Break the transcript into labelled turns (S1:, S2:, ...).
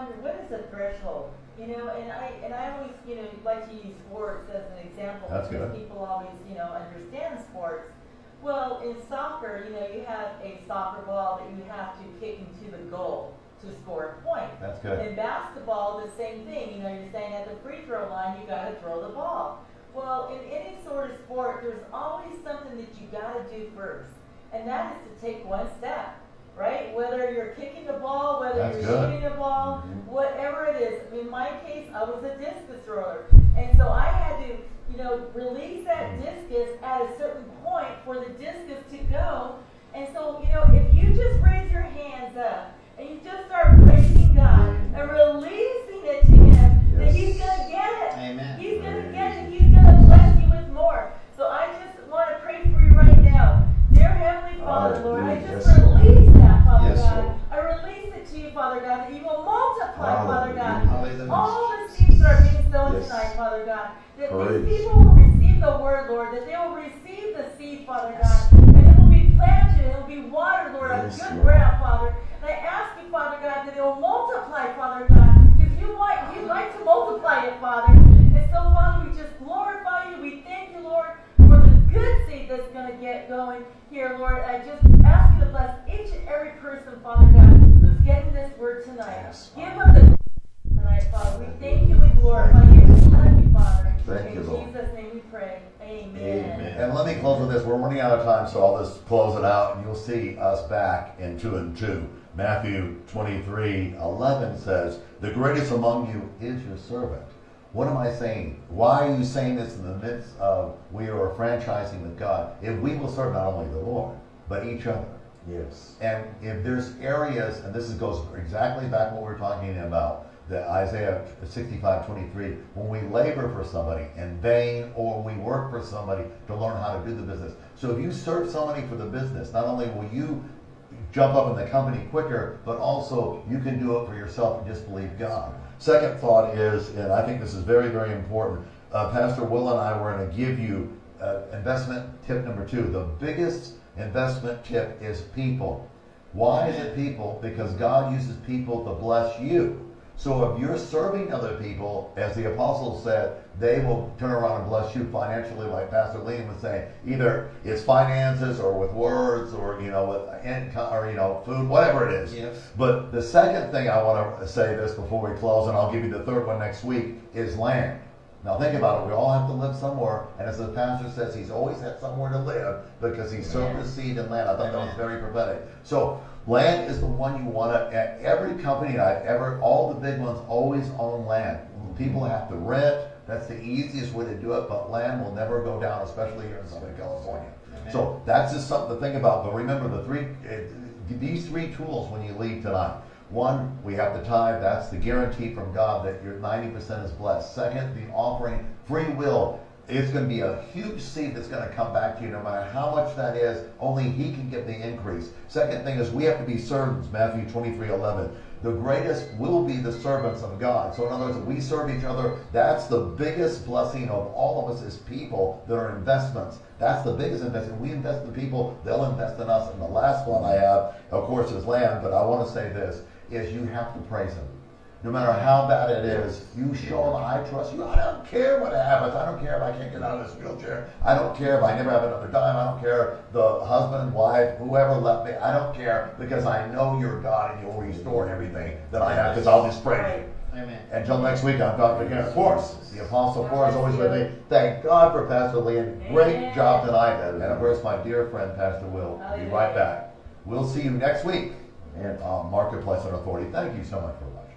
S1: wonder, what is the threshold? And I always, like to use sports as an example.
S2: That's
S1: because
S2: good.
S1: people always, understand sports. Well, in soccer, you have a soccer ball that you have to kick into the goal to score a point.
S2: That's good.
S1: In basketball, the same thing. You're saying at the free throw line, you got to throw the ball. Well, in any sort of sport, there's always something that you got to do first, and that is to take one step. Right? Whether you're kicking the ball, whether
S2: That's
S1: you're
S2: good.
S1: shooting the ball,
S2: Mm-hmm.
S1: whatever it is. In my case, I was a discus thrower. And so I had to, release that discus at a certain point for the discus to go. And so, if you just raise your hands up and you just start praising God and releasing it to Him, then He's going to get it.
S3: Amen.
S1: He's going to get it. He's going to bless you with more. So I just want to pray for you right now. Dear Heavenly Father, Lord, I just release that, Father God. I release it to you, Father God, that you will multiply, Father God, all the seeds that are being sown tonight, Father God. That these people will receive the word, Lord, that they will receive the seed, Father God, and it will be planted, it will be watered, Lord, on good ground, Father. And I ask you, Father God, that it will multiply, Father God, because you like to multiply it, Father. And so, Father, we just glorify you. We thank you, Lord, for the good seed that's going to get going here, Lord. I just ask you to bless each and every person, Father God, who's getting this word tonight. Give them the tonight, Father. We thank you, we glorify you. We love you, Father.
S2: Thank you, Lord.
S1: In Jesus' name we pray. Amen.
S2: Amen. And let me close with this. We're running out of time, so I'll just close it out, and you'll see us back in 2 and 2. Matthew 23:11 says, "The greatest among you is your servant." What am I saying? Why are you saying this in the midst of we are franchising with God? If we will serve not only the Lord, but each other.
S4: Yes.
S2: And if there's areas, and this goes exactly back what we're talking about, that Isaiah 65:23, when we labor for somebody in vain, or we work for somebody to learn how to do the business. So if you serve somebody for the business, not only will you jump up in the company quicker, but also you can do it for yourself and just believe God. Second thought is, and I think this is very, very important, Pastor Will and I were going to give you investment tip number 2. The biggest investment tip is people. Why is it people? Because God uses people to bless you. So if you're serving other people, as the apostles said, they will turn around and bless you financially, like Pastor Liam was saying. Either it's finances or with words or, with income or, food, whatever it is.
S3: Yes.
S2: But the second thing I want to say this before we close, and I'll give you the third one next week, is land. Now think about it. We all have to live somewhere. And as the pastor says, he's always had somewhere to live because he sowed the seed in land. I thought that was very prophetic. So land is the one you want to, every company all the big ones always own land. People have to rent. That's the easiest way to do it, but land will never go down, especially here in Southern California.
S3: Amen.
S2: So that's just something to think about. But remember these 3 tools when you leave tonight. 1, we have the tithe. That's the guarantee from God that your 90% is blessed. Second, the offering, free will. It's going to be a huge seed that's going to come back to you no matter how much that is. Only He can give the increase. Second thing is we have to be servants, Matthew 23:11. The greatest will be the servants of God. So in other words, if we serve each other, that's the biggest blessing of all of us as people that are investments. That's the biggest investment. We invest in people, they'll invest in us. And the last one I have, of course, is land. But I want to say this, is you have to praise Him. No matter how bad it is, you show Him, I trust you. I don't care what happens. I don't care if I can't get out of this wheelchair. I don't care if I never have another dime. I don't care the husband, wife, whoever left me. I don't care because I know you're God and you'll restore everything that I have because I'll just praise you.
S3: Amen.
S2: Until next week, I'm Dr. Again. Of course, the Apostle Paul is always with me. Thank God for Pastor Lee. Great job tonight. And of course, my dear friend, Pastor Will. We'll be right back. We'll see you next week in Marketplace and Authority. Thank you so much for watching.